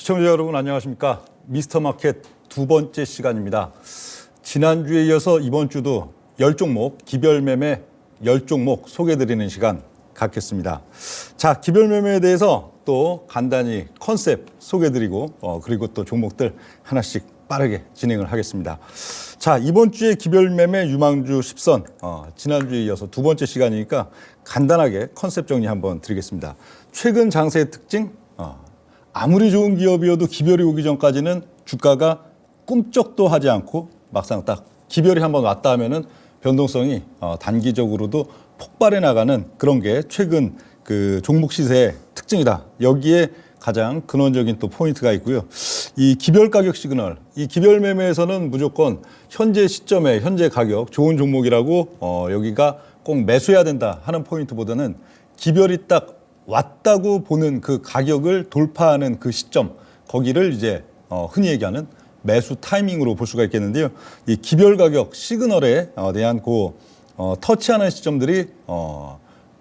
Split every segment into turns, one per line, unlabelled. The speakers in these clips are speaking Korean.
시청자 여러분 안녕하십니까? 미스터마켓 두 번째 시간입니다. 지난주에 이어서 이번 주도 10종목 기별매매 10종목 소개해드리는 시간 갖겠습니다. 자, 기별매매에 대해서 또 간단히 컨셉 소개해드리고 그리고 또 종목들 하나씩 빠르게 진행을 하겠습니다. 자, 이번 주에 기별매매 유망주 10선 지난주에 이어서 두 번째 시간이니까 간단하게 컨셉 정리 한번 드리겠습니다. 최근 장세의 특징 아무리 좋은 기업이어도 기별이 오기 전까지는 주가가 꿈쩍도 하지 않고 막상 딱 기별이 한번 왔다 하면은 변동성이 단기적으로도 폭발해 나가는 그런 게 최근 그 종목 시세의 특징이다. 여기에 가장 근원적인 또 포인트가 있고요. 이 기별 가격 시그널, 이 기별 매매에서는 무조건 현재 시점에 현재 가격 좋은 종목이라고 여기가 꼭 매수해야 된다 하는 포인트보다는 기별이 딱 왔다고 보는 그 가격을 돌파하는 그 시점, 거기를 이제 흔히 얘기하는 매수 타이밍으로 볼 수가 있겠는데요. 이 기별 가격 시그널에 대한 그 터치하는 시점들이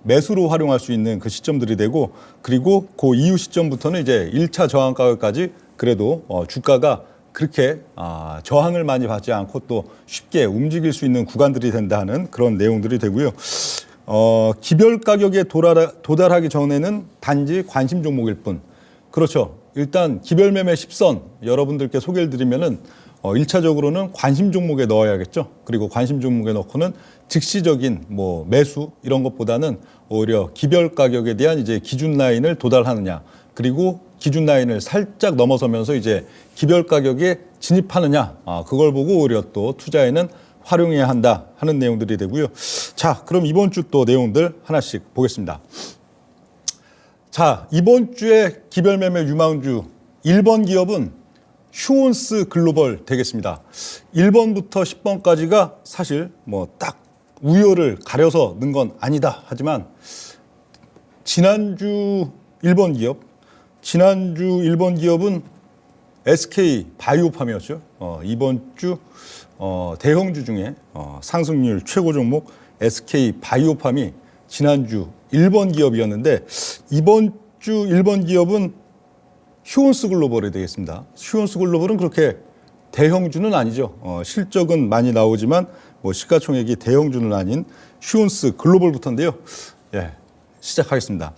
매수로 활용할 수 있는 그 시점들이 되고, 그리고 그 이후 시점부터는 이제 1차 저항 가격까지 그래도 주가가 그렇게 저항을 많이 받지 않고 또 쉽게 움직일 수 있는 구간들이 된다는 그런 내용들이 되고요. 기별 가격에 도달하기 전에는 단지 관심 종목일 뿐. 그렇죠. 일단 기별 매매 10선 여러분들께 소개를 드리면은 1차적으로는 관심 종목에 넣어야겠죠. 그리고 관심 종목에 넣고는 즉시적인 뭐 매수 이런 것보다는 오히려 기별 가격에 대한 이제 기준 라인을 도달하느냐, 그리고 기준 라인을 살짝 넘어서면서 이제 기별 가격에 진입하느냐, 그걸 보고 오히려 또 투자에는 활용해야 한다 하는 내용들이 되고요. 자, 그럼 이번 주 또 내용들 하나씩 보겠습니다. 자, 이번 주에 기별 매매 유망주 1번 기업은 휴온스 글로벌 되겠습니다. 1번부터 10번까지가 사실 뭐 딱 우열을 가려서 넣은 건 아니다 하지만 지난주 1번 기업은 SK 바이오팜이었죠. 이번 주 대형주 중에 상승률 최고 종목 SK 바이오팜이 지난주 1번 기업이었는데 이번 주 1번 기업은 휴온스 글로벌이 되겠습니다. 휴온스 글로벌은 그렇게 대형주는 아니죠. 실적은 많이 나오지만 뭐 시가총액이 대형주는 아닌 휴온스 글로벌부터인데요. 예, 시작하겠습니다.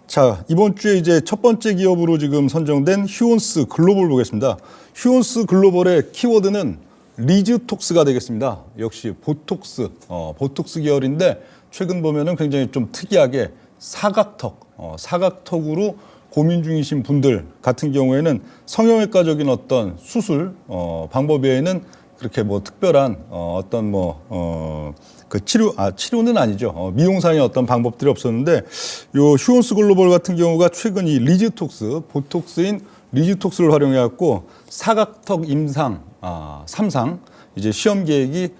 자, 이번 주에 이제 첫 번째 기업으로 지금 선정된 휴온스 글로벌 보겠습니다. 휴온스 글로벌의 키워드는 리즈톡스가 되겠습니다. 역시 보톡스 계열인데 최근 보면은 굉장히 좀 특이하게 사각턱으로 고민 중이신 분들 같은 경우에는 성형외과적인 어떤 수술 방법 외에는 그렇게 뭐 특별한 어떤 그 치료는 아니죠. 미용상의 어떤 방법들이 없었는데 요 휴온스 글로벌 같은 경우가 최근 이 보톡스인 리즈톡스를 활용해 갖고 사각턱 임상 3상 이제 시험 계획이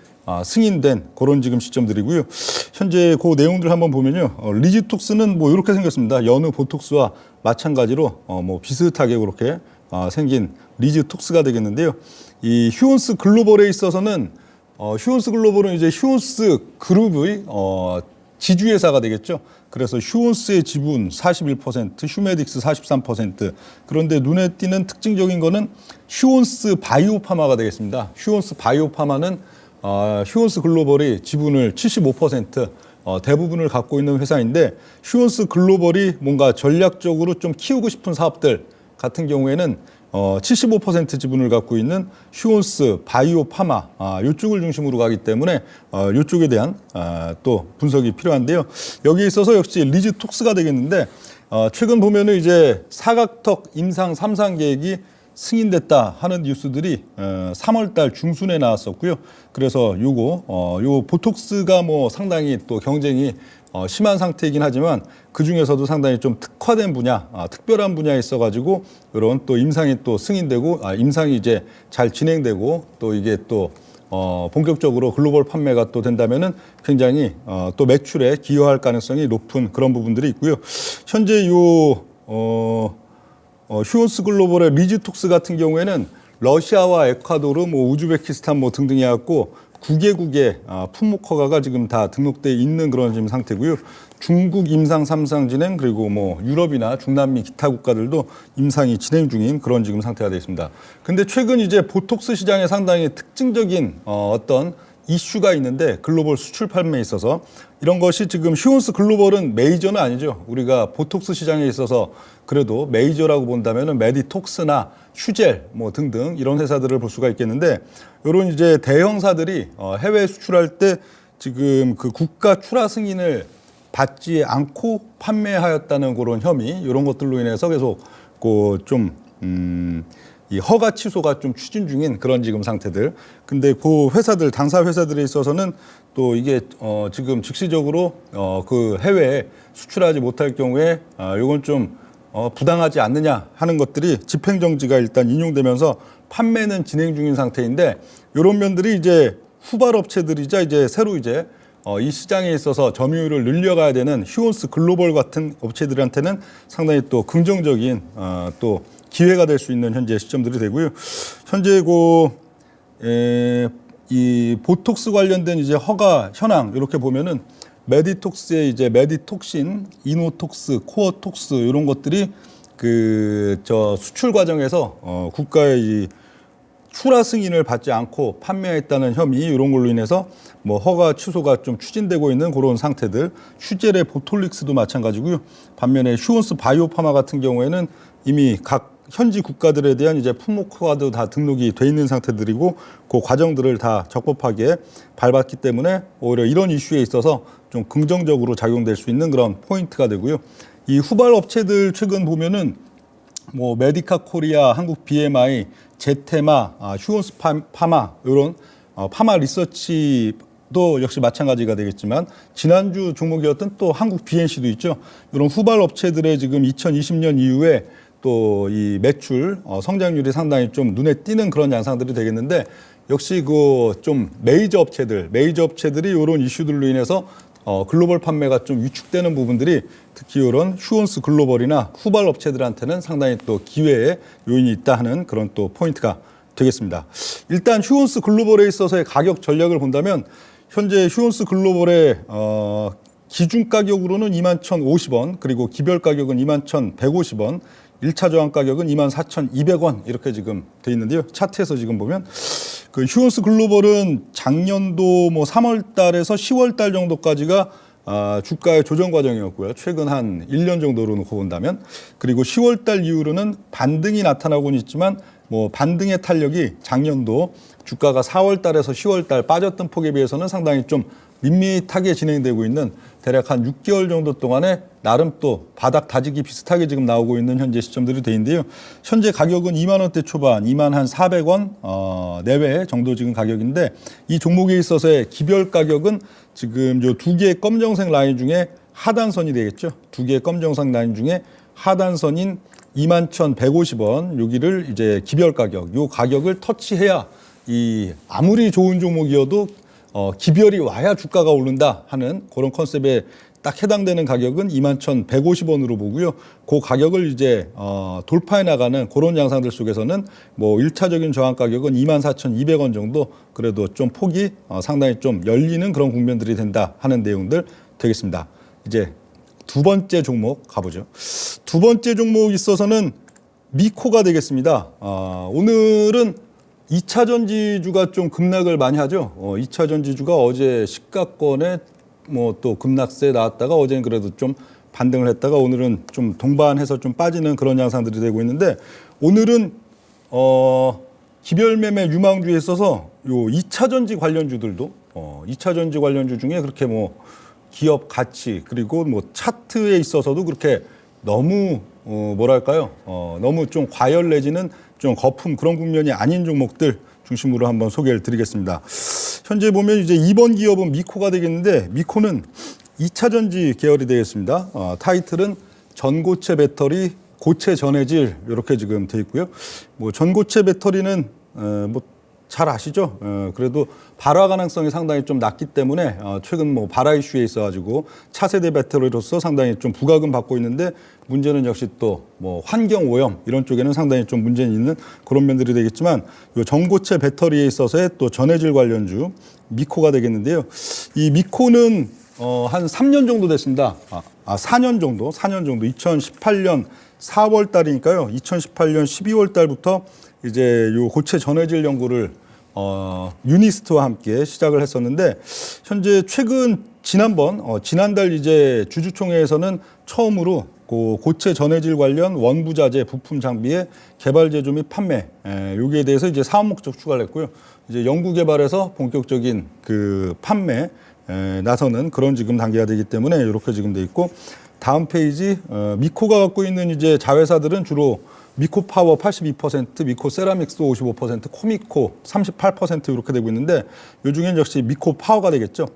승인된 그런 지금 시점들이고요. 현재 그 내용들 한번 보면요. 리즈톡스는 뭐 이렇게 생겼습니다. 여느 보톡스와 마찬가지로 뭐 비슷하게 그렇게 생긴 리즈톡스가 되겠는데요. 이 휴온스 글로벌에 있어서는 휴온스 글로벌은 이제 휴온스 그룹의 지주회사가 되겠죠. 그래서 휴온스의 지분 41%, 휴메딕스 43%. 그런데 눈에 띄는 특징적인 거는 휴온스 바이오파마가 되겠습니다. 휴온스 바이오파마는 휴온스 글로벌이 지분을 75% 대부분을 갖고 있는 회사인데 요온스 글로벌이 뭔가 전략적으로 좀 키우고 싶은 사업들 같은 경우에는 75% 지분을 갖고 있는 휴온스 바이오파마 이쪽을 중심으로 가기 때문에 이쪽에 대한 또 분석이 필요한데요. 여기에 있어서 역시 리즈톡스가 되겠는데 최근 보면은 이제 사각턱 임상 3상 계획이 승인됐다 하는 뉴스들이 3월달 중순에 나왔었고요. 그래서 요 보톡스가 뭐 상당히 또 경쟁이 심한 상태이긴 하지만 그 중에서도 상당히 좀 특화된 분야, 특별한 분야에 있어가지고 이런 또 임상이 또 승인되고 임상이 이제 잘 진행되고 또 이게 또 본격적으로 글로벌 판매가 또 된다면은 굉장히 또 매출에 기여할 가능성이 높은 그런 부분들이 있고요. 현재 휴온스 글로벌의 리즈톡스 같은 경우에는 러시아와 에콰도르, 우즈베키스탄 등등 해갖고 9개국의 품목 허가가 지금 다 등록돼 있는 그런 지금 상태고요. 중국 임상 3상 진행, 그리고 뭐 유럽이나 중남미 기타 국가들도 임상이 진행 중인 그런 지금 상태가 되어 있습니다. 근데 최근 이제 보톡스 시장에 상당히 특징적인 어떤 이슈가 있는데, 글로벌 수출 판매에 있어서 이런 것이 지금 휴온스 글로벌은 메이저는 아니죠. 우리가 보톡스 시장에 있어서 그래도 메이저라고 본다면은 메디톡스나 휴젤 뭐 등등 이런 회사들을 볼 수가 있겠는데, 이런 이제 대형사들이 해외 수출할 때 지금 그 국가 출하 승인을 받지 않고 판매하였다는 그런 혐의, 이런 것들로 인해서 계속 이 허가 취소가 좀 추진 중인 그런 지금 상태들. 근데 그 회사들, 당사 회사들에 있어서는 또 이게 지금 즉시적으로 그 해외에 수출하지 못할 경우에 이건 좀 부당하지 않느냐 하는 것들이 집행정지가 일단 인용되면서 판매는 진행 중인 상태인데, 이런 면들이 이제 후발업체들이자 이제 새로 이제 이 시장에 있어서 점유율을 늘려가야 되는 휴온스 글로벌 같은 업체들한테는 상당히 또 긍정적인 또 기회가 될 수 있는 현재 시점들이 되고요. 현재 이 보톡스 관련된 이제 허가 현황 이렇게 보면은 메디톡스의 이제 메디톡신, 이노톡스, 코어톡스 이런 것들이 수출 과정에서 국가의 이 출하 승인을 받지 않고 판매했다는 혐의, 이런 걸로 인해서 뭐 허가 취소가 좀 추진되고 있는 그런 상태들. 휴젤의 보톨릭스도 마찬가지고요. 반면에 휴온스 바이오파마 같은 경우에는 이미 각 현지 국가들에 대한 이제 품목허가도 다 등록이 돼 있는 상태들이고, 그 과정들을 다 적법하게 밟았기 때문에 오히려 이런 이슈에 있어서 좀 긍정적으로 작용될 수 있는 그런 포인트가 되고요. 이 후발 업체들 최근 보면은 뭐 메디카 코리아, 한국 BMI, 제테마, 휴온스 파마 이런 파마 리서치도 역시 마찬가지가 되겠지만, 지난주 종목이었던 또 한국 BNC도 있죠. 이런 후발 업체들의 지금 2020년 이후에 또 이 매출 성장률이 상당히 좀 눈에 띄는 그런 양상들이 되겠는데, 역시 좀 메이저 업체들이 이런 이슈들로 인해서 글로벌 판매가 좀 위축되는 부분들이 특히 이런 휴온스 글로벌이나 후발 업체들한테는 상당히 또 기회의 요인이 있다 하는 그런 또 포인트가 되겠습니다. 일단 휴온스 글로벌에 있어서의 가격 전략을 본다면, 현재 휴온스 글로벌의 기준 가격으로는 21,050원, 그리고 기별 가격은 21,150원, 1차 저항 가격은 24,200원 이렇게 지금 돼 있는데요. 차트에서 지금 보면 그 휴온스 글로벌은 작년도 뭐 3월 달에서 10월 달 정도까지가 주가의 조정 과정이었고요. 최근 한 1년 정도로 놓고 본다면, 그리고 10월 달 이후로는 반등이 나타나고는 있지만 뭐 반등의 탄력이 작년도 주가가 4월 달에서 10월 달 빠졌던 폭에 비해서는 상당히 좀 밋밋하게 진행되고 있는, 대략 한 6개월 정도 동안에 나름 또 바닥 다지기 비슷하게 지금 나오고 있는 현재 시점들이 돼 있는데요. 현재 가격은 2만 원대 초반, 2만 한 400원 내외 정도 지금 가격인데, 이 종목에 있어서의 기별 가격은 지금 요 두 개의 검정색 라인 중에 하단선이 되겠죠. 두 개의 검정색 라인 중에 하단선인 21,150원, 여기를 이제 기별 가격, 요 가격을 터치해야 이 아무리 좋은 종목이어도 기별이 와야 주가가 오른다 하는 그런 컨셉에 딱 해당되는 가격은 21,150원으로 보고요. 그 가격을 이제 돌파해 나가는 그런 양상들 속에서는 뭐 1차적인 저항 가격은 24,200원 정도, 그래도 좀 폭이 상당히 좀 열리는 그런 국면들이 된다 하는 내용들 되겠습니다. 이제 두 번째 종목 가보죠. 두 번째 종목 있어서는 미코가 되겠습니다. 오늘은 2차 전지주가 좀 급락을 많이 하죠. 2차 전지주가 어제 시가권에 뭐 또 급락세 나왔다가 어제는 그래도 좀 반등을 했다가 오늘은 좀 동반해서 좀 빠지는 그런 양상들이 되고 있는데, 오늘은 기별 매매 유망주에 있어서 요 2차 전지 관련주들도 2차 전지 관련주 중에 그렇게 뭐 기업 가치, 그리고 뭐 차트에 있어서도 그렇게 너무 뭐랄까요? 너무 좀 과열 내지는 좀 거품 그런 국면이 아닌 종목들 중심으로 한번 소개를 드리겠습니다. 현재 보면 이제 2번 기업은 미코가 되겠는데, 미코는 2차 전지 계열이 되겠습니다. 타이틀은 전고체 배터리, 고체 전해질 이렇게 지금 돼 있고요. 뭐 전고체 배터리는 뭐 잘 아시죠? 그래도 발화 가능성이 상당히 좀 낮기 때문에 최근 뭐 발화 이슈에 있어가지고 차세대 배터리로서 상당히 좀 부각은 받고 있는데, 문제는 역시 또 뭐 환경 오염 이런 쪽에는 상당히 좀 문제는 있는 그런 면들이 되겠지만, 이 전고체 배터리에 있어서의 또 전해질 관련주 미코가 되겠는데요. 이 미코는 한 3년 정도 됐습니다. 4년 정도, 4년 정도. 2018년 4월 달이니까요. 2018년 12월 달부터 이제 요 고체 전해질 연구를 유니스트와 함께 시작을 했었는데, 현재 최근 지난달 이제 주주총회에서는 처음으로 고체 전해질 관련 원부 자재, 부품 장비의 개발 제조 및 판매, 여기에 대해서 이제 사업 목적 추가를 했고요. 이제 연구 개발에서 본격적인 그 판매 나서는 그런 지금 단계가 되기 때문에 이렇게 지금 돼 있고, 다음 페이지 미코가 갖고 있는 이제 자회사들은 주로 미코 파워 82%, 미코 세라믹스 55%, 코미코 38% 이렇게 되고 있는데, 요 중엔 역시 미코 파워가 되겠죠.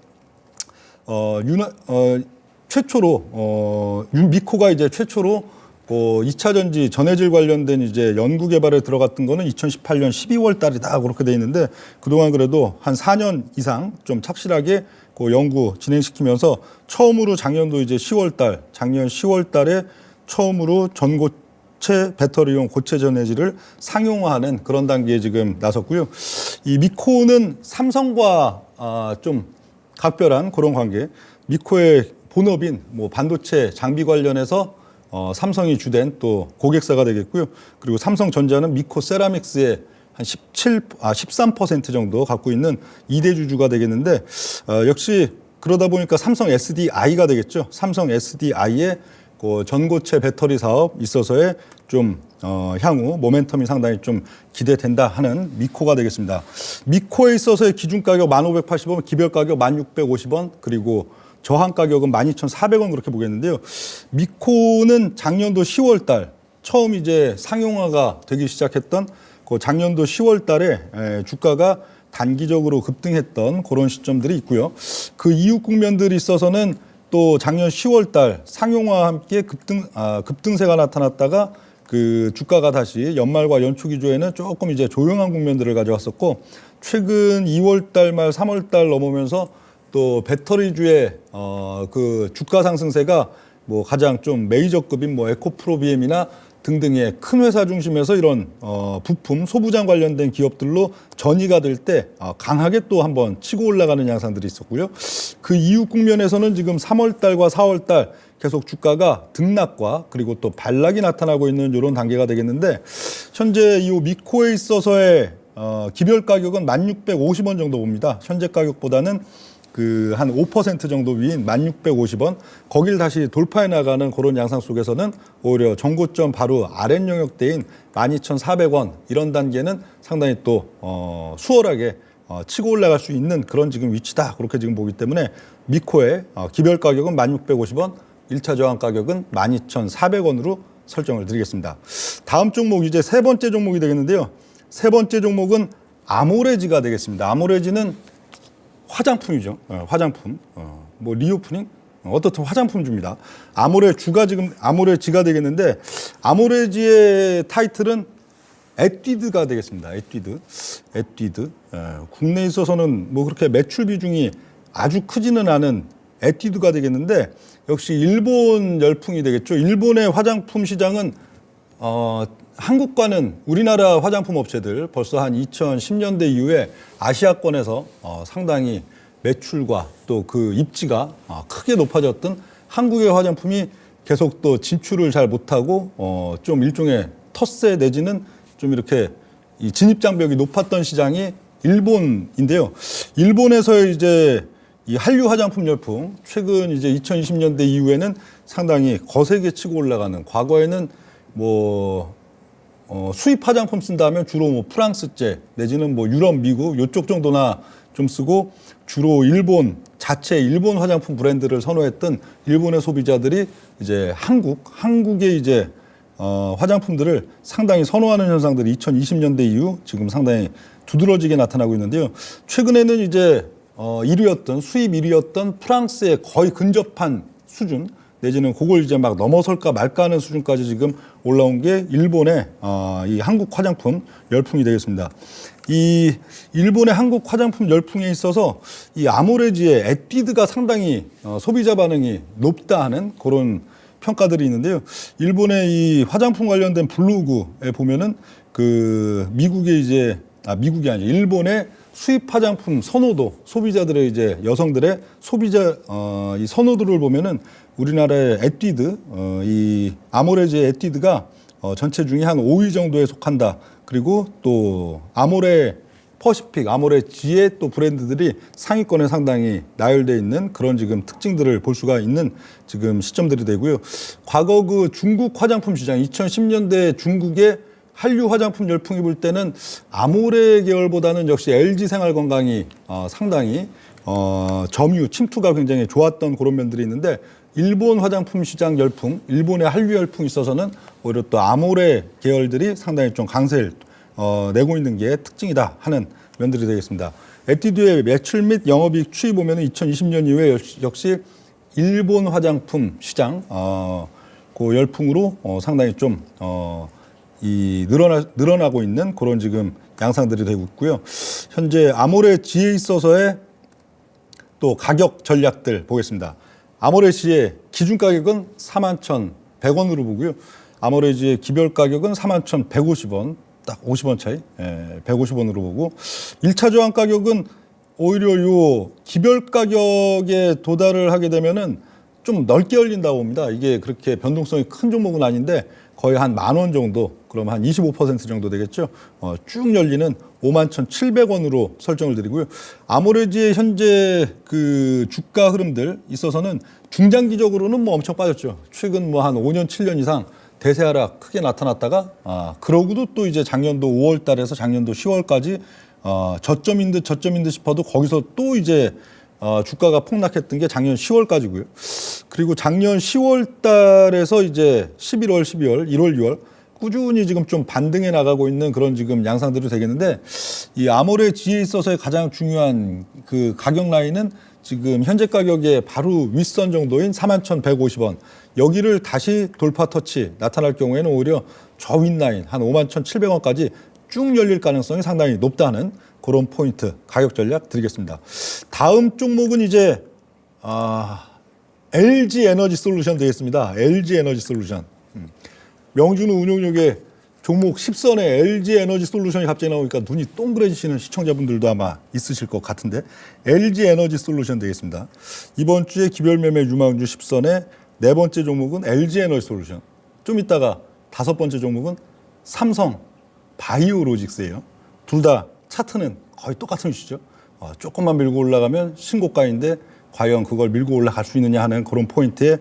최초로 미코가 이제 최초로 2차 전지 전해질 관련된 이제 연구 개발에 들어갔던 거는 2018년 12월 달이다 그렇게 돼 있는데, 그동안 그래도 한 4년 이상 좀 착실하게 그 연구 진행시키면서 처음으로 작년 10월 달에 처음으로 전고체 배터리용 고체 전해질을 상용화하는 그런 단계에 지금 나섰고요. 이 미코는 삼성과 좀 각별한 그런 관계, 미코의 본업인 뭐 반도체 장비 관련해서 삼성이 주된 또 고객사가 되겠고요. 그리고 삼성전자는 미코 세라믹스의 한 13% 정도 갖고 있는 2대 주주가 되겠는데, 역시 그러다 보니까 삼성 SDI가 되겠죠. 삼성 SDI의 그 전고체 배터리 사업 있어서의 좀 향후 모멘텀이 상당히 좀 기대된다 하는 미코가 되겠습니다. 미코에 있어서의 기준 가격 1,580원, 기별 가격 1,650원, 그리고 저항 가격은 12,400원 그렇게 보겠는데요. 미코는 작년도 10월 달 처음 이제 상용화가 되기 시작했던 그 작년도 10월 달에 주가가 단기적으로 급등했던 그런 시점들이 있고요. 그 이후 국면들이 있어서는 또 작년 10월 달 상용화와 함께 급등세가 나타났다가 그 주가가 다시 연말과 연초 기조에는 조금 이제 조용한 국면들을 가져왔었고, 최근 2월 달 말 3월 달 넘으면서 또 배터리주의 그 주가 상승세가 뭐 가장 좀 메이저급인 뭐 에코프로비엠이나 등등의 큰 회사 중심에서 이런 부품 소부장 관련된 기업들로 전이가 될 때 강하게 또 한번 치고 올라가는 양상들이 있었고요. 그 이후 국면에서는 지금 3월 달과 4월 달 계속 주가가 등락과 그리고 또 반락이 나타나고 있는 이런 단계가 되겠는데, 현재 이 미코에 있어서의 기별 가격은 1,650원 정도 봅니다. 현재 가격보다는 그 한 5% 정도 위인 1,650원, 거길 다시 돌파해 나가는 그런 양상 속에서는 오히려 전고점 바로 아랫 영역대인 12,400원 이런 단계는 상당히 또 수월하게 치고 올라갈 수 있는 그런 지금 위치다 그렇게 지금 보기 때문에, 미코의 기별 가격은 1,650원, 1차 저항 가격은 12,400원으로 설정을 드리겠습니다. 다음 종목 이제 세 번째 종목이 되겠는데요. 세 번째 종목은 아모레지가 되겠습니다. 아모레지는 화장품이죠. 화장품. 뭐 리오프닝? 어떻든 화장품주입니다. 아모레지가 되겠는데, 아모레지의 타이틀은 에뛰드가 되겠습니다. 에뛰드. 국내에 있어서는 뭐 그렇게 매출 비중이 아주 크지는 않은 에뛰드가 되겠는데, 역시 일본 열풍이 되겠죠. 일본의 화장품 시장은 한국과는 우리나라 화장품 업체들 벌써 한 2010년대 이후에 아시아권에서 상당히 매출과 또 그 입지가 크게 높아졌던 한국의 화장품이 계속 또 진출을 잘 못하고 좀 일종의 텃세 내지는 좀 이렇게 이 진입 장벽이 높았던 시장이 일본인데요. 일본에서 이제 이 한류 화장품 열풍, 최근 이제 2020년대 이후에는 상당히 거세게 치고 올라가는, 과거에는 뭐 수입 화장품 쓴다 하면 주로 뭐 프랑스제 내지는 뭐 유럽, 미국 요쪽 정도나 좀 쓰고, 주로 일본 화장품 브랜드를 선호했던 일본의 소비자들이 이제 한국의 이제 화장품들을 상당히 선호하는 현상들이 2020년대 이후 지금 상당히 두드러지게 나타나고 있는데요. 최근에는 이제 수입 1위였던 프랑스에 거의 근접한 수준, 내지는 그걸 이제 막 넘어설까 말까 하는 수준까지 지금 올라온 게 일본의 이 한국 화장품 열풍이 되겠습니다. 이 일본의 한국 화장품 열풍에 있어서 이 아모레지의 에뛰드가 상당히 소비자 반응이 높다 하는 그런 평가들이 있는데요. 일본의 이 화장품 관련된 블로그에 보면은 그 미국이 아니라 일본의 수입 화장품 선호도, 소비자들의 이제 여성들의 소비자 이 선호도를 보면은 우리나라의 에뛰드, 이 아모레즈의 에뛰드가 전체 중에 한 5위 정도에 속한다. 그리고 또 아모레 퍼시픽, 아모레지의 또 브랜드들이 상위권에 상당히 나열되어 있는 그런 지금 특징들을 볼 수가 있는 지금 시점들이 되고요. 과거 그 중국 화장품 시장, 2010년대 중국의 한류 화장품 열풍이 불 때는 아모레 계열보다는 역시 LG 생활건강이 상당히 점유, 침투가 굉장히 좋았던 그런 면들이 있는데 일본 화장품 시장 열풍, 일본의 한류 열풍이 있어서는 오히려 또 아모레 계열들이 상당히 좀 강세를 내고 있는 게 특징이다 하는 면들이 되겠습니다. 에뛰드의 매출 및 영업이익 추이 보면 2020년 이후에 역시 일본 화장품 시장 그 열풍으로 상당히 좀 늘어나고 있는 그런 지금 양상들이 되고 있고요. 현재 아모레지에 있어서의 또 가격 전략들 보겠습니다. 아모레지의 기준 가격은 41,100원으로 보고요. 아모레지의 기별 가격은 41,150원, 딱 50원 차이, 150원으로 보고 1차 저항 가격은 오히려 요 기별 가격에 도달을 하게 되면은 좀 넓게 열린다고 봅니다. 이게 그렇게 변동성이 큰 종목은 아닌데 거의 한 10,000원 정도, 그럼 한 25% 정도 되겠죠. 쭉 열리는 51,700원으로 설정을 드리고요. 아모레지의 현재 그 주가 흐름들 있어서는 중장기적으로는 뭐 엄청 빠졌죠. 최근 뭐 한 5년, 7년 이상 대세 하락 크게 나타났다가 그러고도 또 이제 작년도 5월 달에서 작년도 10월까지 저점인 듯 싶어도 거기서 또 이제 주가가 폭락했던 게 작년 10월까지고요. 그리고 작년 10월 달에서 이제 11월, 12월, 1월, 6월 꾸준히 지금 좀 반등해 나가고 있는 그런 지금 양상들이 되겠는데 이 아모레지에 있어서의 가장 중요한 그 가격 라인은 지금 현재 가격의 바로 윗선 정도인 41,150원. 여기를 다시 돌파 터치 나타날 경우에는 오히려 저 윗라인 한 51,700원까지 쭉 열릴 가능성이 상당히 높다는 그런 포인트 가격 전략 드리겠습니다. 다음 종목은 이제 LG 에너지 솔루션 되겠습니다. LG 에너지 솔루션. 명준우 운용력의 종목 10선에 LG 에너지 솔루션이 갑자기 나오니까 눈이 동그래지시는 시청자분들도 아마 있으실 것 같은데 LG 에너지 솔루션 되겠습니다. 이번 주에 기별 매매 유망주 10선에 네 번째 종목은 LG 에너지 솔루션. 좀 이따가 다섯 번째 종목은 삼성 바이오로직스예요. 둘 다 차트는 거의 똑같은 위치죠. 조금만 밀고 올라가면 신고가인데 과연 그걸 밀고 올라갈 수 있느냐 하는 그런 포인트의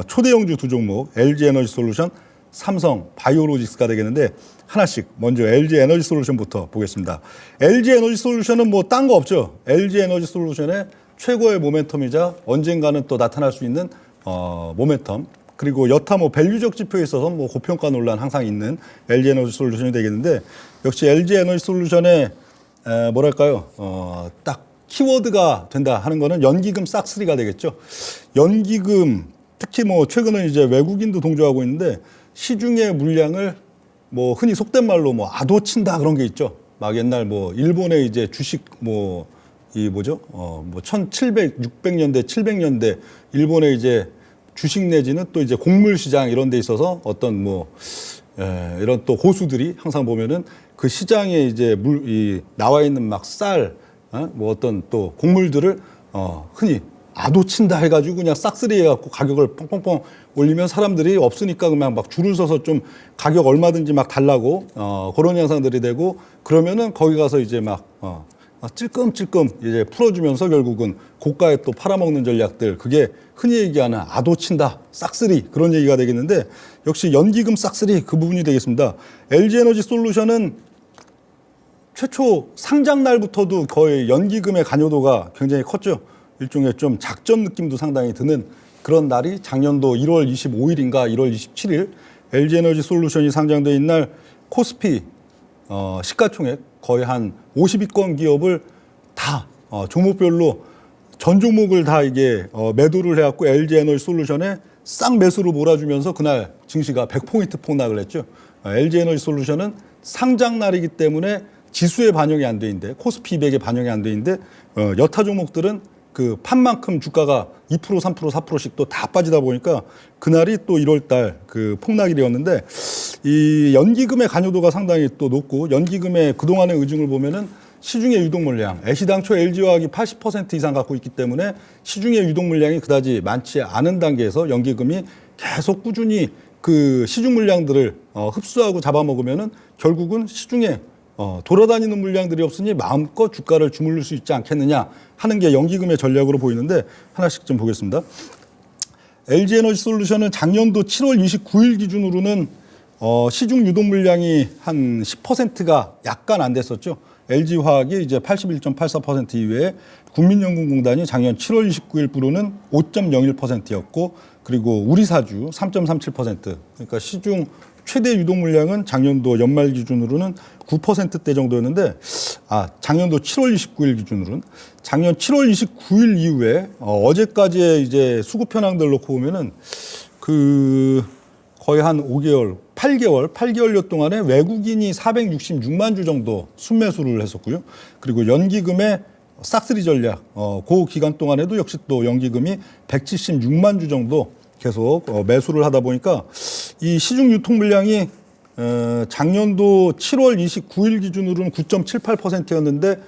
초대형주 두 종목 LG 에너지 솔루션, 삼성 바이오로직스가 되겠는데 하나씩 먼저 LG 에너지 솔루션부터 보겠습니다. LG 에너지 솔루션은 뭐 딴 거 없죠. LG 에너지 솔루션의 최고의 모멘텀이자 언젠가는 또 나타날 수 있는 모멘텀, 그리고 여타 뭐 밸류적 지표에 있어서 뭐 고평가 논란 항상 있는 LG 에너지 솔루션이 되겠는데 역시 LG 에너지 솔루션의 뭐랄까요, 딱 키워드가 된다 하는 거는 연기금 싹쓸이가 되겠죠. 연기금 특히 뭐 최근에 이제 외국인도 동조하고 있는데 시중의 물량을 뭐 흔히 속된 말로 뭐 아도친다 그런 게 있죠. 막 옛날 뭐 일본의 이제 주식 뭐 이 뭐죠? 뭐 1700, 600년대, 700년대 일본의 이제 주식 내지는 또 이제 곡물 시장 이런 데 있어서 어떤 뭐 이런 또 고수들이 항상 보면은 그 시장에 이제 나와 있는 막 쌀, 뭐 어떤 또 곡물들을 흔히 아도친다 해가지고 그냥 싹쓸이 해갖고 가격을 뻥뻥뻥 올리면 사람들이 없으니까 그냥 막 줄을 서서 좀 가격 얼마든지 막 달라고 그런 현상들이 되고 그러면은 거기 가서 이제 막 찔끔찔끔 이제 풀어주면서 결국은 고가에 또 팔아먹는 전략들, 그게 흔히 얘기하는 아도친다, 싹쓸이 그런 얘기가 되겠는데 역시 연기금 싹쓸이 그 부분이 되겠습니다. LG 에너지 솔루션은 최초 상장 날부터도 거의 연기금의 관여도가 굉장히 컸죠. 일종의 좀 작전 느낌도 상당히 드는 그런 날이 작년도 1월 25일인가 1월 27일 LG 에너지 솔루션이 상장된 날 코스피 시가총액 거의 한 50위권 기업을 다 종목별로 전 종목을 다 이게 매도를 해갖고 LG 에너지 솔루션에 싹 매수로 몰아주면서 그날 증시가 100포인트 폭락을 했죠. LG 에너지 솔루션은 상장 날이기 때문에 지수에 반영이 안 돼 있는데 코스피 200에 반영이 안 돼 있는데 여타 종목들은 그 판만큼 주가가 2%, 3%, 4%씩 또 다 빠지다 보니까 그날이 또 1월 달 그 폭락일이었는데 이 연기금의 관여도가 상당히 또 높고 연기금의 그동안의 의중을 보면은 시중의 유동 물량, 애시당초 LG화학이 80% 이상 갖고 있기 때문에 시중의 유동 물량이 그다지 많지 않은 단계에서 연기금이 계속 꾸준히 그 시중 물량들을 흡수하고 잡아먹으면은 결국은 시중에 돌아다니는 물량들이 없으니 마음껏 주가를 주물릴 수 있지 않겠느냐 하는 게 연기금의 전략으로 보이는데 하나씩 좀 보겠습니다. LG에너지솔루션은 작년도 7월 29일 기준으로는 시중 유동 물량이 한 10%가 약간 안 됐었죠. LG화학이 이제 81.84% 이외에 국민연금공단이 작년 7월 29일부로는 5.01%였고 그리고 우리사주 3.37%. 그러니까 시중 최대 유동 물량은 작년도 연말 기준으로는 9%대 정도였는데 작년도 7월 29일 기준으로는 작년 7월 29일 이후에 어제까지의 이제 수급 현황들 놓고 보면은 그 거의 한 5개월, 8개월여 동안에 외국인이 466만 주 정도 순매수를 했었고요. 그리고 연기금의 싹쓸이 전략, 그 기간 동안에도 역시 또 연기금이 176만 주 정도 계속 매수를 하다 보니까 이 시중 유통 물량이 작년도 7월 29일 기준으로는 9.78%였는데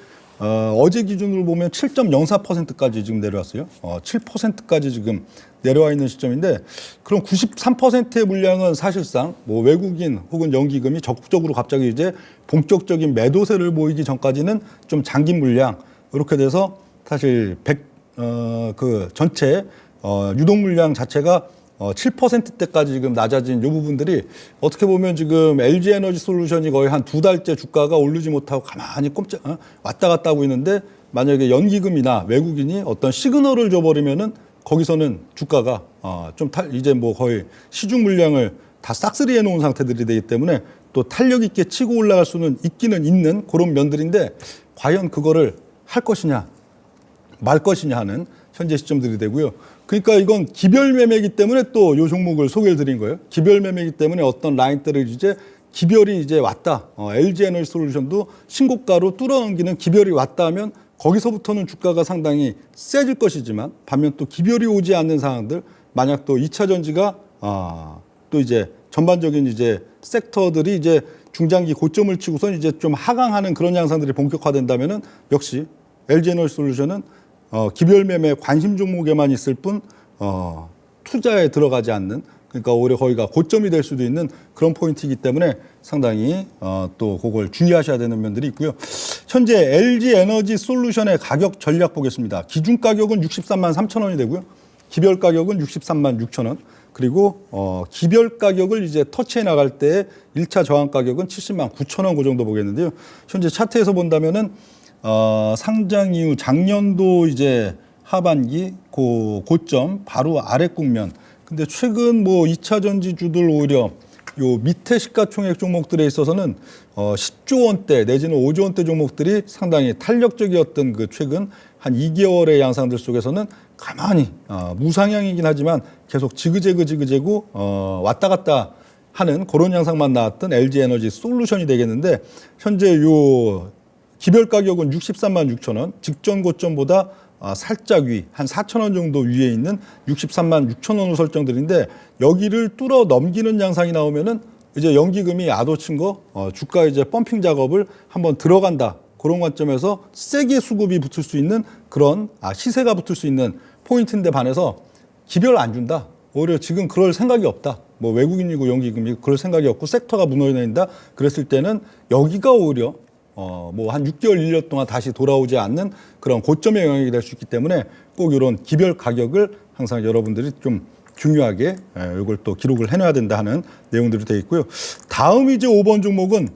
어제 기준으로 보면 7.04%까지 지금 내려왔어요. 7%까지 지금 내려와 있는 시점인데 그럼 93%의 물량은 사실상 뭐 외국인 혹은 연기금이 적극적으로 갑자기 이제 본격적인 매도세를 보이기 전까지는 좀 잠긴 물량 이렇게 돼서 사실 그 전체 유동 물량 자체가 7%대까지 지금 낮아진 이 부분들이 어떻게 보면 지금 LG에너지솔루션이 거의 한 2달째 주가가 오르지 못하고 가만히 왔다 갔다 하고 있는데 만약에 연기금이나 외국인이 어떤 시그널을 줘버리면은 거기서는 주가가 이제 뭐 거의 시중 물량을 다 싹쓸이 해놓은 상태들이 되기 때문에 또 탄력 있게 치고 올라갈 수는 있기는 있는 그런 면들인데 과연 그거를 할 것이냐 말 것이냐 하는 현재 시점들이 되고요. 그러니까 이건 기별 매매이기 때문에 또 이 종목을 소개를 드린 거예요. 기별 매매이기 때문에 어떤 라인대를 이제 기별이 이제 왔다. LG에너지솔루션도 신고가로 뚫어넘기는 기별이 왔다 하면 거기서부터는 주가가 상당히 세질 것이지만 반면 또 기별이 오지 않는 상황들 만약 또 2차 전지가 또 이제 전반적인 이제 섹터들이 이제 중장기 고점을 치고선 이제 좀 하강하는 그런 양상들이 본격화된다면은 역시 LG에너지솔루션은 기별 매매 관심 종목에만 있을 뿐 투자에 들어가지 않는 그러니까 오히려 거기가 고점이 될 수도 있는 그런 포인트이기 때문에 상당히 또 그걸 주의하셔야 되는 면들이 있고요. 현재 LG에너지솔루션의 가격 전략 보겠습니다. 기준 가격은 63만 3천 원이 되고요. 기별 가격은 63만 6천 원. 그리고 기별 가격을 이제 터치해 나갈 때 1차 저항 가격은 70만 9천 원 그 정도 보겠는데요. 현재 차트에서 본다면은 상장 이후 작년도 이제 하반기 고점 바로 아래 국면. 근데 최근 뭐 2차 전지주들 오히려 요 밑에 시가총액 종목들에 있어서는 10조 원대 내지는 5조 원대 종목들이 상당히 탄력적이었던 그 최근 한 2개월의 양상들 속에서는 가만히 무상향이긴 하지만 계속 지그재그 왔다 갔다 하는 그런 양상만 나왔던 LG에너지솔루션이 되겠는데 현재 요 기별 가격은 63만 6천 원, 직전 고점보다 살짝 위, 한 4천 원 정도 위에 있는 63만 6천 원으로 설정들인데 여기를 뚫어 넘기는 양상이 나오면은 이제 연기금이 아도친 거 주가 이제 펌핑 작업을 한번 들어간다. 그런 관점에서 세게 수급이 붙을 수 있는 그런 시세가 붙을 수 있는 포인트인데 반해서 기별 안 준다. 오히려 지금 그럴 생각이 없다. 뭐 외국인이고 연기금이 그럴 생각이 없고 섹터가 무너진다. 그랬을 때는 여기가 오히려 뭐 한 6개월, 1년 동안 다시 돌아오지 않는 그런 고점의 영역이 될 수 있기 때문에 꼭 이런 기별 가격을 항상 여러분들이 좀 중요하게 이걸 또 기록을 해놔야 된다 하는 내용들이 되어 있고요. 다음 이제 5번 종목은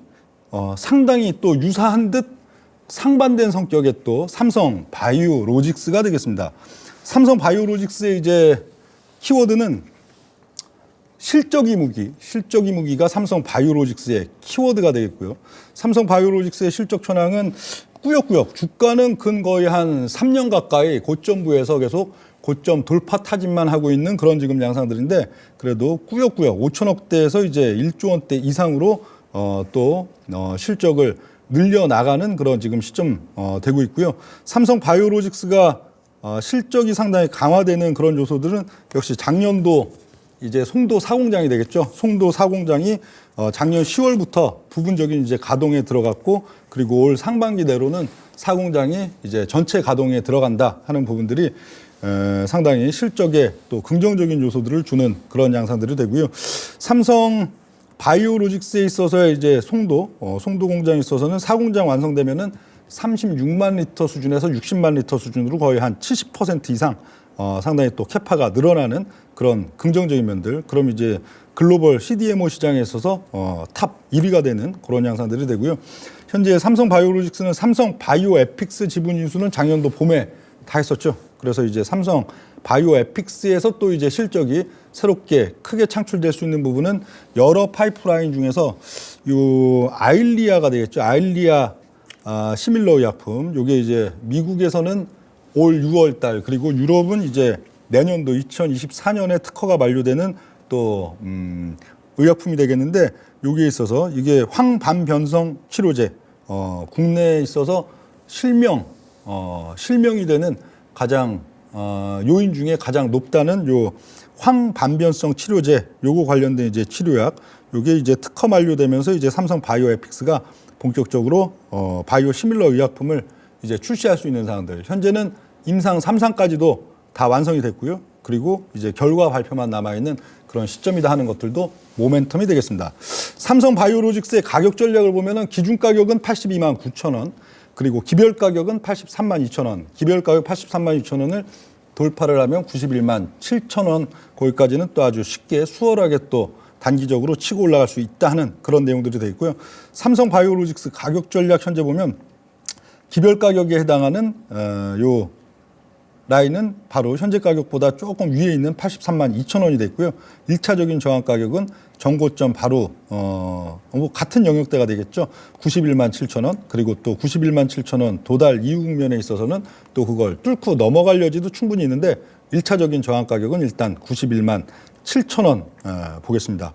상당히 또 유사한 듯 상반된 성격의 또 삼성 바이오로직스가 되겠습니다. 삼성 바이오로직스의 이제 키워드는 실적이 무기가 삼성 바이오로직스의 키워드가 되겠고요. 삼성 바이오로직스의 실적 현황은 꾸역꾸역 주가는 근 거의 한 3년 가까이 고점부에서 계속 고점 돌파 타진만 하고 있는 그런 지금 양상들인데 그래도 꾸역꾸역 5천억대에서 이제 1조 원대 이상으로 또 실적을 늘려나가는 그런 지금 시점 되고 있고요. 삼성 바이오로직스가 실적이 상당히 강화되는 그런 요소들은 역시 작년도 이제 송도 사공장이 되겠죠. 송도 사공장이 작년 10월부터 부분적인 이제 가동에 들어갔고, 그리고 올 상반기 내로는 사공장이 이제 전체 가동에 들어간다 하는 부분들이 상당히 실적에 또 긍정적인 요소들을 주는 그런 양상들이 되고요. 삼성 바이오로직스에 있어서 이제 송도 공장에 있어서는 사공장 완성되면은 36만 리터 수준에서 60만 리터 수준으로 거의 한 70% 이상 상당히 또 캐파가 늘어나는 그런 긍정적인 면들. 그럼 이제 글로벌 CDMO 시장에 있어서 탑 1위가 되는 그런 양상들이 되고요. 현재 삼성 바이오로직스는 삼성 바이오에픽스 지분 인수는 작년도 봄에 다 했었죠. 그래서 이제 삼성 바이오에픽스에서 또 이제 실적이 새롭게 크게 창출될 수 있는 부분은 여러 파이프라인 중에서 요 아일리아가 되겠죠. 아일리아 시밀러 의약품. 요게 이제 미국에서는 올 6월 달, 그리고 유럽은 이제 내년도 2024년에 특허가 만료되는 또 의약품이 되겠는데, 여기에 있어서 이게 황반변성 치료제, 국내에 있어서 실명이 되는 가장 요인 중에 가장 높다는 요 황반변성 치료제, 요거 관련된 이제 치료약, 요게 이제 특허 만료되면서 이제 삼성 바이오에픽스가 본격적으로 바이오 시밀러 의약품을 이제 출시할 수 있는 상황들. 현재는 임상 3상까지도 다 완성이 됐고요. 그리고 이제 결과 발표만 남아있는 그런 시점이다 하는 것들도 모멘텀이 되겠습니다. 삼성 바이오로직스의 가격 전략을 보면은 기준 가격은 82만 9천 원, 그리고 기별 가격은 83만 2천 원, 기별 가격 83만 2천 원을 돌파를 하면 91만 7천 원, 거기까지는 또 아주 쉽게 수월하게 또 단기적으로 치고 올라갈 수 있다 하는 그런 내용들이 되어 있고요. 삼성 바이오로직스 가격 전략 현재 보면 기별 가격에 해당하는 요 라인은 바로 현재 가격보다 조금 위에 있는 83만 2천 원이 됐고요. 1차적인 저항 가격은 전고점 바로 뭐 같은 영역대가 되겠죠. 91만 7천 원, 그리고 또 91만 7천 원 도달 이후 국면에 있어서는 또 그걸 뚫고 넘어갈 여지도 충분히 있는데, 1차적인 저항 가격은 일단 91만 7천 원 보겠습니다.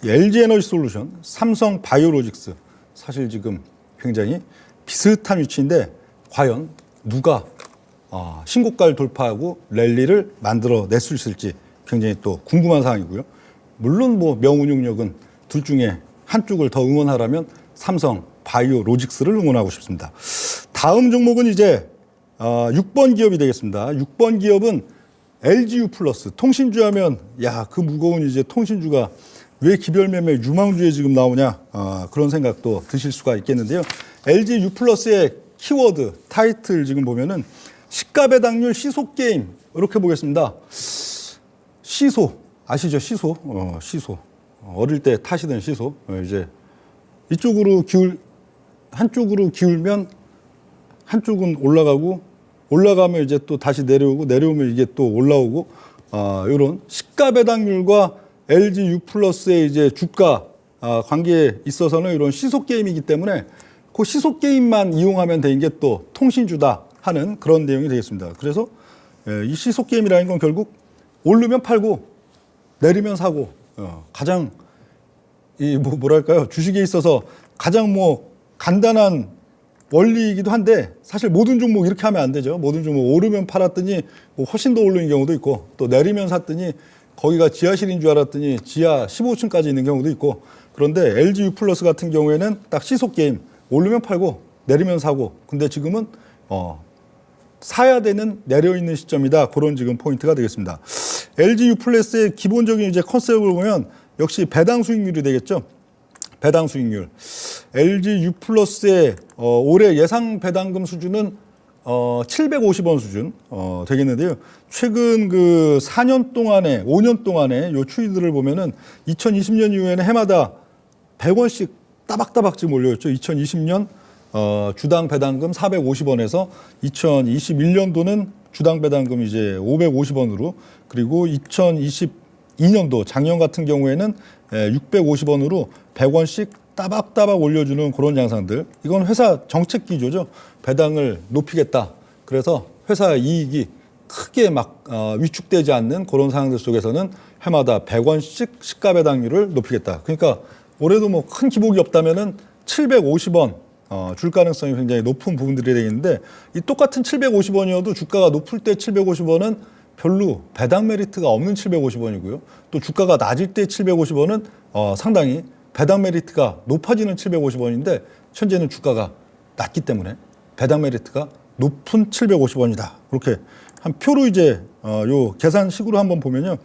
LG에너지솔루션, 삼성 바이오로직스, 사실 지금 굉장히 비슷한 위치인데 과연 누가 신고가를 돌파하고 랠리를 만들어낼 수 있을지 굉장히 또 궁금한 사항이고요. 물론 뭐 명운용력은 둘 중에 한쪽을 더 응원하라면 삼성 바이오로직스를 응원하고 싶습니다. 다음 종목은 이제 6번 기업이 되겠습니다. 6번 기업은 LGU 플러스. 통신주 하면 야, 그 무거운 이제 통신주가 왜 기별매매 유망주에 지금 나오냐, 그런 생각도 드실 수가 있겠는데요. LGU 플러스의 키워드 타이틀 지금 보면은 시가 배당률 시소 게임, 이렇게 보겠습니다. 시소 아시죠? 시소. 시소. 어릴 때 타시던 시소. 이제 이쪽으로 한쪽으로 기울면 한쪽은 올라가고, 올라가면 이제 또 다시 내려오고, 내려오면 이게 또 올라오고, 이런 시가 배당률과 LG U 플러스의 이제 주가 관계에 있어서는 이런 시소 게임이기 때문에 그 시소 게임만 이용하면 되는 게 또 통신주다 하는 그런 내용이 되겠습니다. 그래서 이 시소 게임이라는 건 결국 오르면 팔고 내리면 사고, 가장 뭐랄까요, 주식에 있어서 가장 뭐 간단한 원리이기도 한데, 사실 모든 종목 이렇게 하면 안 되죠. 모든 종목 오르면 팔았더니 뭐 훨씬 더 오르는 경우도 있고, 또 내리면 샀더니 거기가 지하실인 줄 알았더니 지하 15층까지 있는 경우도 있고. 그런데 LGU 플러스 같은 경우에는 딱 시소 게임, 오르면 팔고 내리면 사고. 근데 지금은 사야 되는 내려 있는 시점이다. 그런 지금 포인트가 되겠습니다. LGU 플러스의 기본적인 이제 컨셉을 보면 역시 배당 수익률이 되겠죠. 배당 수익률. LGU 플러스의 올해 예상 배당금 수준은 750원 수준 되겠는데요. 최근 그 4년 동안에, 5년 동안에 요 추이들을 보면은 2020년 이후에는 해마다 100원씩 따박따박 지금 올려졌죠. 2020년 주당 배당금 450원에서 2021년도는 주당 배당금 이제 550원으로, 그리고 2022년도 작년 같은 경우에는 650원으로 100원씩 따박따박 올려주는 그런 양상들. 이건 회사 정책 기조죠. 배당을 높이겠다. 그래서 회사 이익이 크게 막 위축되지 않는 그런 상황들 속에서는 해마다 100원씩 시가 배당률을 높이겠다. 그러니까 올해도 뭐 큰 기복이 없다면은 750원 줄 가능성이 굉장히 높은 부분들이 되겠는데, 이 똑같은 750원이어도 주가가 높을 때 750원은 별로 배당 메리트가 없는 750원이고요. 또 주가가 낮을 때 750원은 상당히 배당 메리트가 높아지는 750원인데 현재는 주가가 낮기 때문에 배당 메리트가 높은 750원이다. 그렇게 한 표로 이제 요 계산식으로 한번 보면요.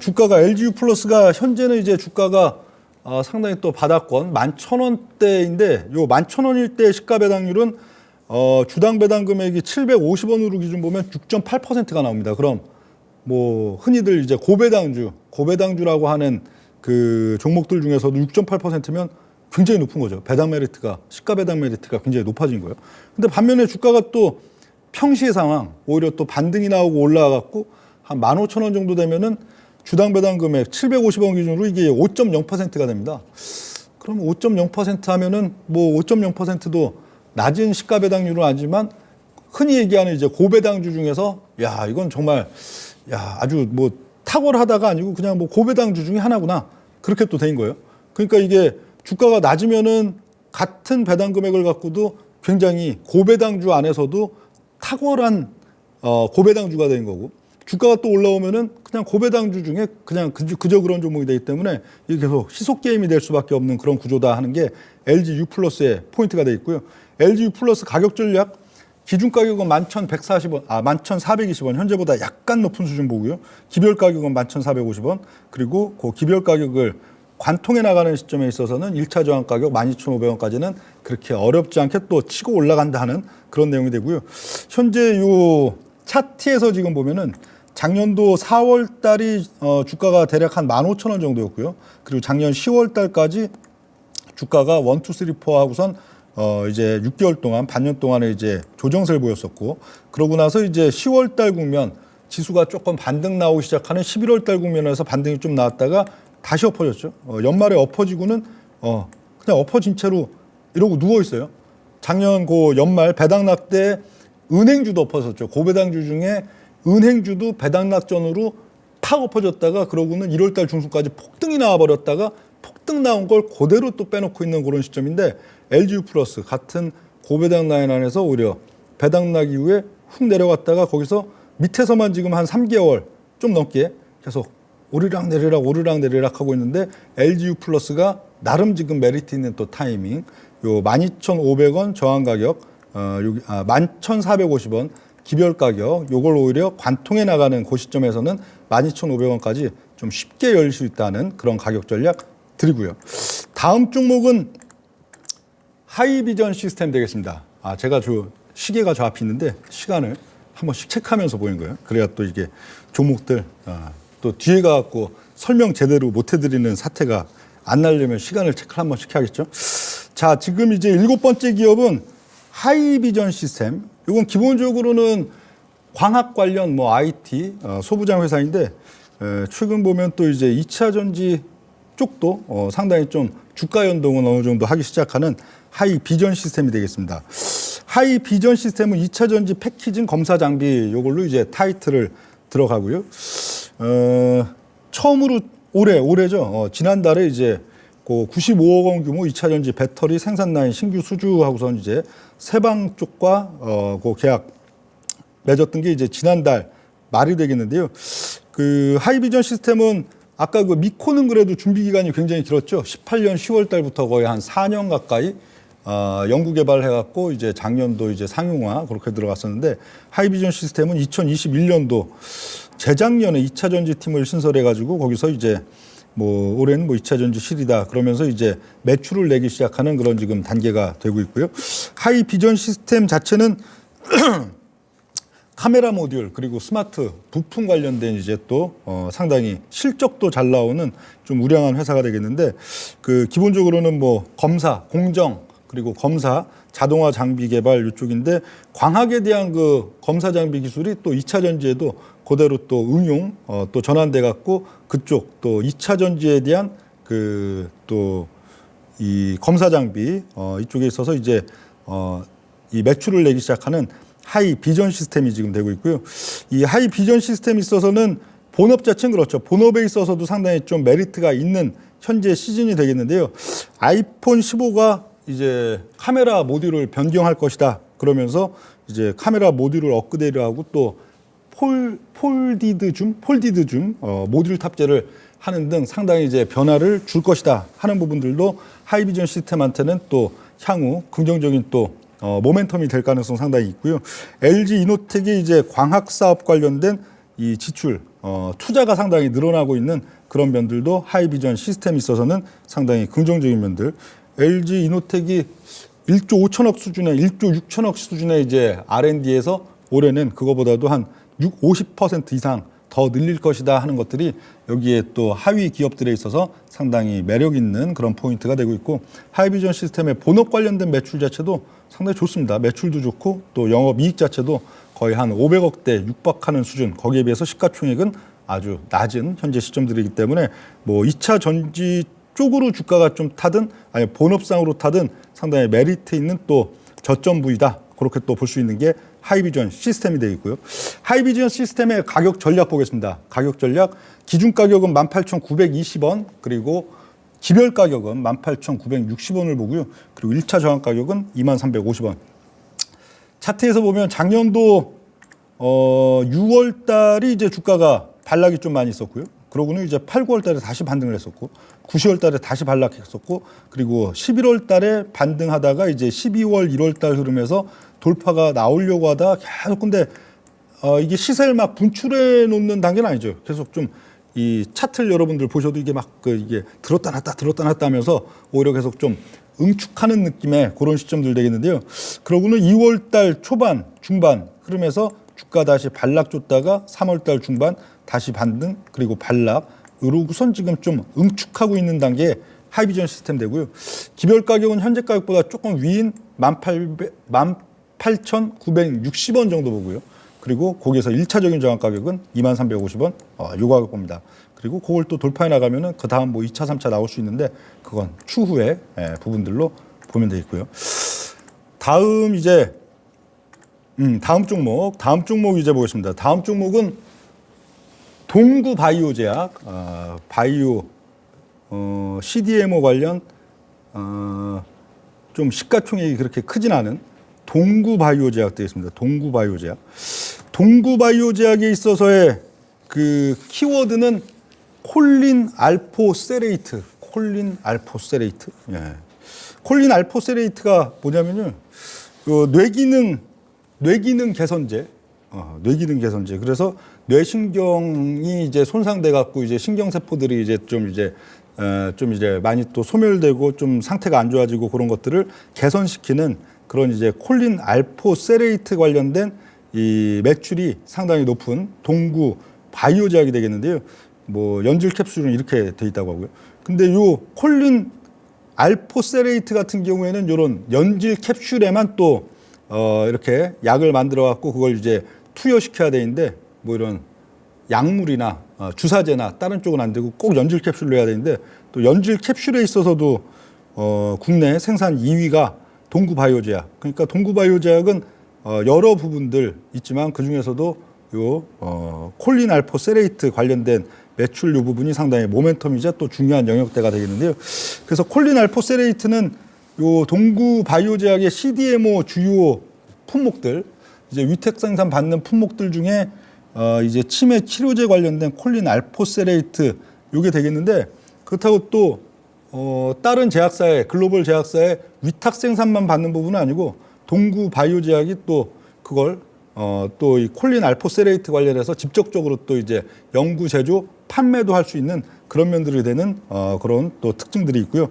주가가 LGU 플러스가 현재는 이제 주가가 상당히 또 바닥권 11,000원대인데 요 11,000원일 때 시가 배당률은 주당 배당 금액이 750원으로 기준 보면 6.8%가 나옵니다. 그럼 뭐 흔히들 이제 고배당주라고 하는 그 종목들 중에서도 6.8%면 굉장히 높은 거죠. 배당 메리트가 시가 배당 메리트가 굉장히 높아진 거예요. 근데 반면에 주가가 또 평시 상황 오히려 또 반등이 나오고 올라가고 한 15,000원 정도 되면은 주당 배당 금액 750원 기준으로 이게 5.0%가 됩니다. 그럼 5.0% 하면은 뭐 5.0%도 낮은 시가 배당률은 아니지만 흔히 얘기하는 이제 고배당주 중에서 야 이건 정말 야 아주 뭐 탁월하다가 아니고 그냥 뭐 고배당주 중에 하나구나 그렇게 또 된 거예요. 그러니까 이게 주가가 낮으면은 같은 배당 금액을 갖고도 굉장히 고배당주 안에서도 탁월한 고배당주가 된 거고 주가가 또 올라오면은 그냥 고배당주 중에 그냥 그저 그런 종목이 되기 때문에 이게 계속 희속 게임이 될 수밖에 없는 그런 구조다 하는 게 LG U 플러스의 포인트가 돼 있고요. LG U 플러스 가격 전략 기준 가격은 11,420원 현재보다 약간 높은 수준 보고요. 기별 가격은 11,450원 그리고 그 기별 가격을 관통해 나가는 시점에 있어서는 1차 저항 가격 12,500원까지는 그렇게 어렵지 않게 또 치고 올라간다 하는 그런 내용이 되고요. 현재 요 차트에서 지금 보면은 작년도 4월 달이 주가가 대략 한 15,000원 정도였고요. 그리고 작년 10월 달까지 주가가 1, 2, 3, 4 하고선 이제 6개월 동안 반년 동안에 이제 조정세를 보였었고 그러고 나서 이제 10월 달 국면 지수가 조금 반등 나오기 시작하는 11월 달 국면에서 반등이 좀 나왔다가 다시 엎어졌죠. 연말에 엎어지고는 그냥 엎어진 채로 이러고 누워 있어요. 작년 그 연말 배당락 때 은행주도 엎어졌죠. 고배당주 중에 은행주도 배당락전으로 팍 엎어졌다가 그러고는 1월 달 중순까지 폭등이 나와버렸다가 폭등 나온 걸 그대로 또 빼놓고 있는 그런 시점인데 LGU 플러스 같은 고배당 라인 안에서 오히려 배당락 이후에 훅 내려갔다가 거기서 밑에서만 지금 한 3개월 좀 넘게 계속 오르락 내리락 하고 있는데 LGU 플러스가 나름 지금 메리트 있는 또 타이밍 요 12,500원 저항 가격 11,450원 기별 가격 요걸 오히려 관통해 나가는 그 시점에서는 12,500원까지 좀 쉽게 열 수 있다는 그런 가격 전략 드리고요. 다음 종목은 하이비전 시스템 되겠습니다. 제가 시계가 저 앞에 있는데 시간을 한 번씩 체크하면서 보이는 거예요. 그래야 또 이게 종목들 또 뒤에 가갖고 설명 제대로 못 해드리는 사태가 안 나려면 시간을 체크를 한 번씩 해야겠죠. 자, 지금 이제 7번째 기업은 하이비전 시스템. 이건 기본적으로는 광학 관련 뭐 IT 소부장 회사인데 최근 보면 또 이제 2차 전지 쪽도 상당히 좀 주가 연동은 어느 정도 하기 시작하는 하이비전 시스템이 되겠습니다. 하이비전 시스템은 2차 전지 패키징 검사 장비 요걸로 이제 타이틀을 들어가고요. 처음으로 올해죠. 지난달에 이제 그 95억 원 규모 2차 전지 배터리 생산 라인 신규 수주하고선 이제 세방 쪽과 그 계약 맺었던 게 이제 지난달 말이 되겠는데요. 그 하이비전 시스템은 아까 그 미코는 그래도 준비 기간이 굉장히 길었죠. 18년 10월 달부터 거의 한 4년 가까이 연구 개발해갖고 이제 작년도 이제 상용화 그렇게 들어갔었는데 하이비전 시스템은 2021년도 재작년에 2차 전지 팀을 신설해가지고 거기서 이제 뭐 올해는 뭐 2차 전지 실이다 그러면서 이제 매출을 내기 시작하는 그런 지금 단계가 되고 있고요. 하이비전 시스템 자체는 카메라 모듈 그리고 스마트 부품 관련된 이제 또 상당히 실적도 잘 나오는 좀 우량한 회사가 되겠는데 그 기본적으로는 뭐 검사, 공정 그리고 검사, 자동화 장비 개발 이쪽인데 광학에 대한 그 검사 장비 기술이 또 2차 전지에도 그대로 또 응용 또 전환돼 갖고 그쪽 또 2차 전지에 대한 그 또 이 검사 장비 이쪽에 있어서 이제 이 매출을 내기 시작하는 하이 비전 시스템이 지금 되고 있고요. 이 하이 비전 시스템에 있어서는 본업 자체는 그렇죠. 본업에 있어서도 상당히 좀 메리트가 있는 현재 시즌이 되겠는데요. 아이폰 15가 이제 카메라 모듈을 변경할 것이다. 그러면서 이제 카메라 모듈을 업그레이드하고 또 폴디드 줌 모듈 탑재를 하는 등 상당히 이제 변화를 줄 것이다 하는 부분들도 하이비전 시스템한테는 또 향후 긍정적인 또 모멘텀이 될 가능성 상당히 있고요. LG 이노텍이 이제 광학 사업 관련된 이 지출 투자가 상당히 늘어나고 있는 그런 면들도 하이비전 시스템에 있어서는 상당히 긍정적인 면들. LG 이노텍이 1조 5천억 수준의 1조 6천억 수준의 이제 R&D에서 올해는 그거보다도 한 50% 이상 더 늘릴 것이다 하는 것들이 여기에 또 하위 기업들에 있어서 상당히 매력 있는 그런 포인트가 되고 있고, 하이비전 시스템의 본업 관련된 매출 자체도 상당히 좋습니다. 매출도 좋고 또 영업이익 자체도 거의 한 500억대 육박하는 수준, 거기에 비해서 시가총액은 아주 낮은 현재 시점들이기 때문에 뭐 2차 전지 쪽으로 주가가 좀 타든 아니 본업상으로 타든 상당히 메리트 있는 또 저점 부위다, 그렇게 또 볼 수 있는 게 하이비전 시스템이 되어 있고요. 하이비전 시스템의 가격 전략 보겠습니다. 가격 전략, 기준 가격은 18,920원, 그리고 기별 가격은 18,960원을 보고요. 그리고 1차 저항 가격은 2350원. 차트에서 보면 작년도 6월 달이 이제 주가가 반락이 좀 많이 있었고요. 그러고는 이제 8, 9월 달에 다시 반등을 했었고, 9, 10월 달에 다시 반락했었고, 그리고 11월 달에 반등하다가 이제 12월, 1월 달 흐름에서 돌파가 나오려고 하다 계속, 근데 이게 시세를 막 분출해 놓는 단계는 아니죠. 계속 좀 이 차트를 여러분들 보셔도 이게 막 이게 들었다 놨다 하면서 오히려 계속 좀 응축하는 느낌의 그런 시점들 되겠는데요. 그러고는 2월 달 초반, 중반 흐름에서 주가 다시 반락 줬다가 3월 달 중반 다시 반등, 그리고 반락으로 우선 지금 좀 응축하고 있는 단계에 하이비전 시스템 되고요. 기별 가격은 현재 가격보다 조금 위인 18,960원 정도 보고요. 그리고 거기에서 1차적인 저항 가격은 2350원, 요 가격 봅니다. 그리고 그걸 또 돌파해 나가면은 그 다음 뭐 2차, 3차 나올 수 있는데 그건 추후의 부분들로 보면 되겠고요. 다음 이제 다음 종목 이제 보겠습니다. 다음 종목은 동구 바이오제약, 바이오 CDMO 관련 좀 시가총액이 그렇게 크진 않은 동구 바이오제약 되겠습니다. 동구 바이오제약. 동구 바이오제약에 있어서의 그 키워드는 콜린 알포세레이트. 콜린 알포세레이트. 예. 콜린 알포세레이트가 뭐냐면요, 그 뇌기능 개선제. 뇌기능 개선제. 그래서 뇌신경이 이제 손상돼 갖고 이제 신경세포들이 이제 좀 이제 많이 또 소멸되고 좀 상태가 안 좋아지고 그런 것들을 개선시키는 그런 이제 콜린 알포세레이트 관련된 이 매출이 상당히 높은 동구 바이오제약이 되겠는데요. 뭐 연질 캡슐은 이렇게 돼 있다고 하고요. 근데 요 콜린 알포세레이트 같은 경우에는 이런 연질 캡슐에만 또 이렇게 약을 만들어 갖고 그걸 이제 투여시켜야 되는데, 뭐 이런 약물이나 주사제나 다른 쪽은 안 되고 꼭 연질 캡슐로 해야 되는데, 또 연질 캡슐에 있어서도 국내 생산 2위가 동구 바이오제약. 그러니까 동구 바이오제약은 여러 부분들 있지만 그 중에서도 요 콜린 알포세레이트 관련된 매출 요 부분이 상당히 모멘텀이자 또 중요한 영역대가 되겠는데요. 그래서 콜린 알포세레이트는 요 동구 바이오제약의 CDMO 주요 품목들, 이제 위탁 생산 받는 품목들 중에 이제 치매 치료제 관련된 콜린 알포세레이트 요게 되겠는데, 그렇다고 또 다른 제약사에, 글로벌 제약사에 위탁 생산만 받는 부분은 아니고 동구 바이오제약이 또 그걸 또 이 콜린 알포세레이트 관련해서 직접적으로 또 이제 연구 제조 판매도 할 수 있는 그런 면들이 되는 그런 또 특징들이 있고요.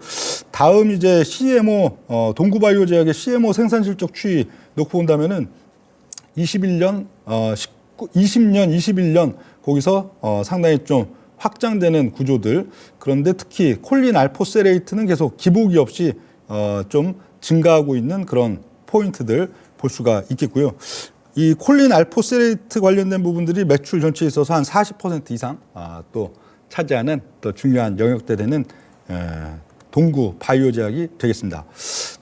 다음 이제 CMO 동구 바이오제약의 CMO 생산 실적 추이 놓고 본다면은 20년, 21년 거기서 상당히 좀 확장되는 구조들. 그런데 특히 콜린 알포세레이트는 계속 기복이 없이 좀 증가하고 있는 그런 포인트들 볼 수가 있겠고요. 이 콜린 알포세레이트 관련된 부분들이 매출 전체에 있어서 한 40% 이상 또 차지하는 또 중요한 영역대 되는 동구 바이오제약이 되겠습니다.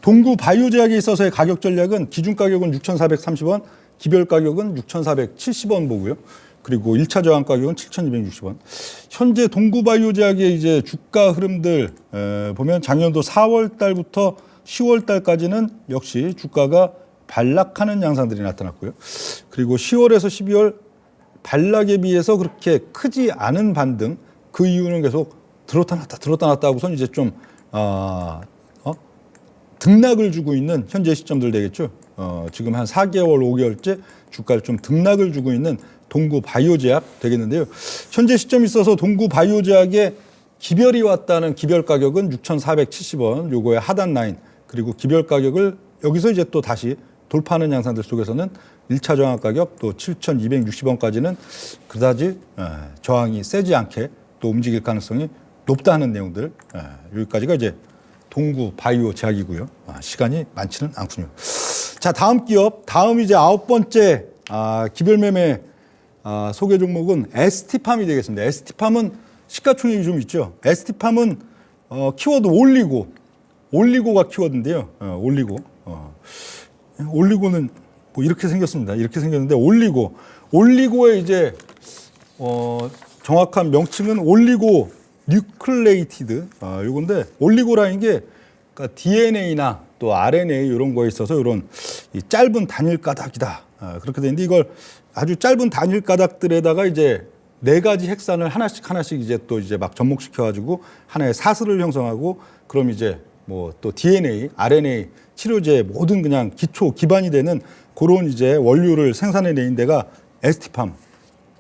동구 바이오제약에 있어서의 가격 전략은 기준 가격은 6,430원, 기별 가격은 6,470원 보고요. 그리고 1차 저항 가격은 7,260원. 현재 동구 바이오제약의 이제 주가 흐름들 보면 작년도 4월 달부터 10월 달까지는 역시 주가가 반락하는 양상들이 나타났고요. 그리고 10월에서 12월 반락에 비해서 그렇게 크지 않은 반등. 그 이유는 계속 들었다 놨다 하고선 이제 좀 등락을 주고 있는 현재 시점들 되겠죠. 지금 한 4개월, 5개월째 주가를 좀 등락을 주고 있는 동구 바이오제약 되겠는데요. 현재 시점에 있어서 동구 바이오제약에 기별이 왔다는 기별 가격은 6,470원, 요거의 하단 라인, 그리고 기별 가격을 여기서 이제 또 다시 돌파하는 양상들 속에서는 1차 저항 가격 또 7,260원까지는 그다지 저항이 세지 않게 또 움직일 가능성이 높다는 내용들. 여기까지가 이제 동구 바이오 제약이고요. 시간이 많지는 않군요. 자, 다음 기업, 다음 이제 9번째 기별 매매 소개 종목은 ST팜이 되겠습니다. ST팜은 시가총액이 좀 있죠. ST팜은 키워드 올리고가 키워드인데요. 올리고는 뭐 이렇게 생겼습니다. 이렇게 생겼는데 올리고의 이제 정확한 명칭은 올리고 뉴클레이티드 요건데 올리고라는 게 그러니까 DNA나 또 RNA 이런 거에 있어서 이런 이 짧은 단일 가닥이다. 그렇게 되는데 이걸 아주 짧은 단일 가닥들에다가 이제 4가지 핵산을 하나씩 이제 또 이제 막 접목시켜 가지고 하나의 사슬을 형성하고 그럼 이제 뭐 또 DNA, RNA 치료제 모든 그냥 기초 기반이 되는 그런 이제 원료를 생산해내는 데가 ST팜.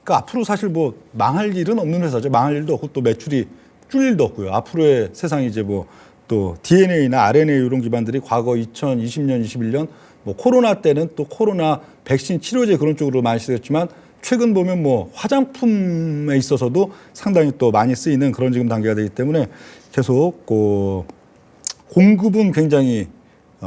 그러니까 앞으로 사실 뭐 망할 일은 없는 회사죠. 망할 일도 없고 또 매출이 줄 일도 없고요. 앞으로의 세상이 이제 뭐 또 DNA나 RNA 이런 기반들이 과거 2020년, 21년 뭐 코로나 때는 또 코로나 백신 치료제 그런 쪽으로 많이 쓰였지만 최근 보면 뭐 화장품에 있어서도 상당히 또 많이 쓰이는 그런 지금 단계가 되기 때문에 계속 공급은 굉장히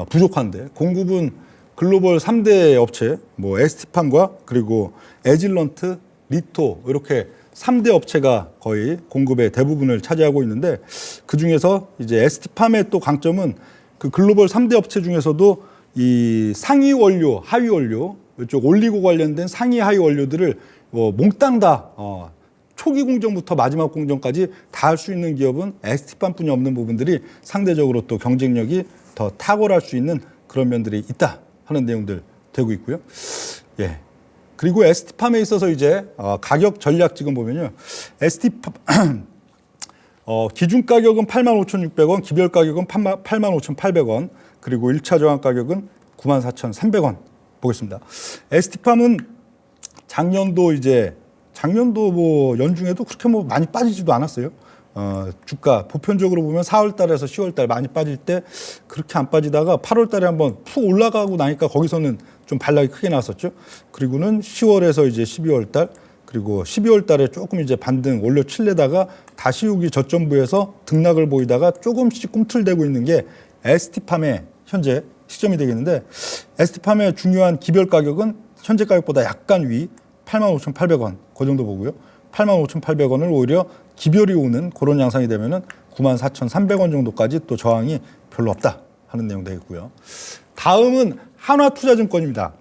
부족한데 공급은 글로벌 3대 업체 뭐 ST팜과 그리고 에질런트, 리토 이렇게 3대 업체가 거의 공급의 대부분을 차지하고 있는데 그중에서 이제 ST팜의 또 강점은 그 글로벌 3대 업체 중에서도 이 상위 원료, 하위 원료 이쪽 올리고 관련된 상위 하위 원료들을 몽땅 다 초기 공정부터 마지막 공정까지 다 할 수 있는 기업은 ST팜뿐이 없는 부분들이 상대적으로 또 경쟁력이 더 탁월할 수 있는 그런 면들이 있다 하는 내용들 되고 있고요. 예. 그리고 ST팜에 있어서 이제 가격 전략 지금 보면요. ST팜 기준 가격은 85,600원, 기별 가격은 85,800원, 그리고 1차 저항 가격은 94,300원 보겠습니다. ST팜은 작년도 뭐 연중에도 그렇게 뭐 많이 빠지지도 않았어요. 주가 보편적으로 보면 4월 달에서 10월 달 많이 빠질 때 그렇게 안 빠지다가 8월 달에 한번 푹 올라가고 나니까 거기서는 좀 반락이 크게 나왔었죠. 그리고는 10월에서 이제 12월 달 그리고 12월 달에 조금 이제 반등 올려치려다가 다시 여기 저점부에서 등락을 보이다가 조금씩 꿈틀대고 있는 게 ST팜의 현재 시점이 되겠는데 ST팜의 중요한 기별 가격은 현재 가격보다 약간 위 85,800원 그 정도 보고요. 85,800원을 오히려 기별이 오는 그런 양상이 되면은 94,300원 정도까지 또 저항이 별로 없다 하는 내용 되겠고요. 다음은 한화투자증권입니다.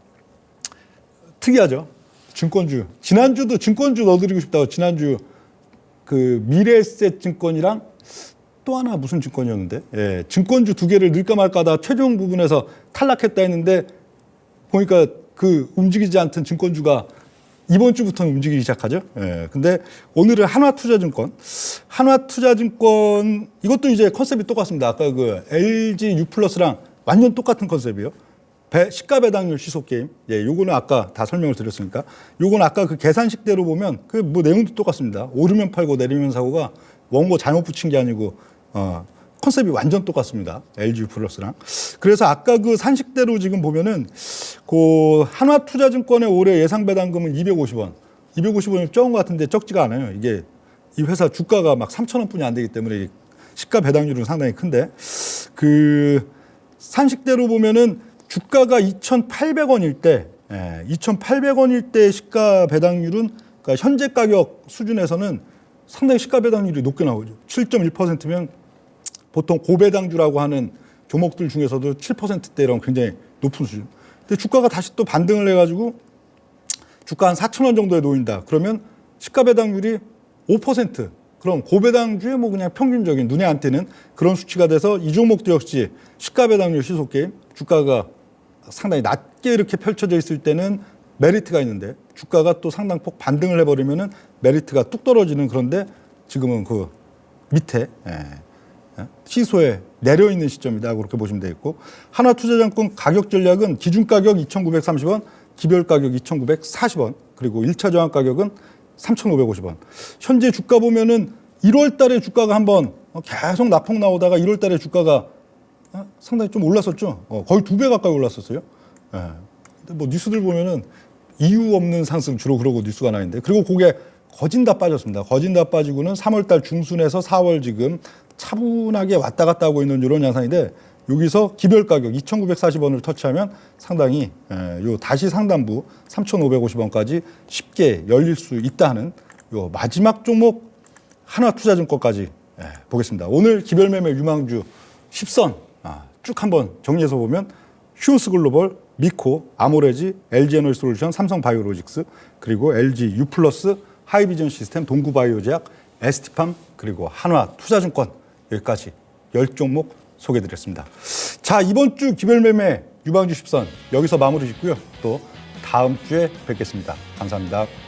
특이하죠. 증권주. 지난주도 증권주 넣어드리고 싶다고 지난주 그 미래에셋증권이랑 또 하나 무슨 증권이었는데 증권주 2개를 넣을까 말까 하다 최종 부분에서 탈락했다 했는데 보니까 그 움직이지 않던 증권주가 이번 주부터는 움직이기 시작하죠. 근데 오늘은 한화투자증권 이것도 이제 컨셉이 똑같습니다. 아까 그 LG U+랑 완전 똑같은 컨셉이에요. 시가 배당률 시속 게임. 요거는 아까 다 설명을 드렸으니까. 요거는 아까 그 계산식대로 보면 그 뭐 내용도 똑같습니다. 오르면 팔고 내리면 사고가 원고 잘못 붙인 게 아니고 컨셉이 완전 똑같습니다. LG U+랑. 그래서 아까 그 산식대로 지금 보면은 그 한화투자증권의 올해 예상 배당금은 250원. 250원이 적은 것 같은데 적지가 않아요. 이게 이 회사 주가가 막 3,000원뿐이 안 되기 때문에 시가 배당률은 상당히 큰데 그 산식대로 보면은 주가가 2,800원일 때 2,800원일 때 시가 배당률은 그러니까 현재 가격 수준에서는 상당히 시가 배당률이 높게 나오죠. 7.1%면 보통 고배당주라고 하는 종목들 중에서도 7%대랑 굉장히 높은 수준. 근데 주가가 다시 또 반등을 해가지고 주가 한 4,000원 정도에 놓인다. 그러면 시가 배당률이 5%. 그럼 고배당주의 뭐 그냥 평균적인 눈에 안 띄는 그런 수치가 돼서 이 종목도 역시 시가 배당률 시속 게임 주가가 상당히 낮게 이렇게 펼쳐져 있을 때는 메리트가 있는데 주가가 또 상당폭 반등을 해버리면은 메리트가 뚝 떨어지는, 그런데 지금은 그 밑에 시소에 내려 있는 시점이다, 그렇게 보시면 되겠고, 하나투자증권 가격 전략은 기준 가격 2,930원, 기별 가격 2,940원, 그리고 1차 저항 가격은 3,550원. 현재 주가 보면은 1월 달에 주가가 한번 계속 낙폭 나오다가 1월 달에 주가가 상당히 좀 올랐었죠. 거의 2배 가까이 올랐었어요. 근데 뭐 뉴스들 보면은 이유 없는 상승 주로 그러고 뉴스가 나는데, 그리고 그게 거진 다 빠졌습니다. 거진 다 빠지고는 3월 달 중순에서 4월 지금 차분하게 왔다 갔다 하고 있는 이런 양상인데, 여기서 기별 가격 2,940원을 터치하면 상당히 요 다시 상단부 3,550원까지 쉽게 열릴 수 있다는 요 마지막 종목 하나투자증권까지 보겠습니다. 오늘 기별 매매 유망주 10선 쭉 한번 정리해서 보면 휴스글로벌, 미코, 아모레지, LG에너지솔루션, 삼성바이오로직스, 그리고 LG 유플러스, 하이비전 시스템, 동구바이오제약, ST팜, 그리고 한화투자증권, 여기까지 10종목 소개해드렸습니다. 자, 이번 주 기별매매 유망주 10선 여기서 마무리 짓고요. 또 다음 주에 뵙겠습니다. 감사합니다.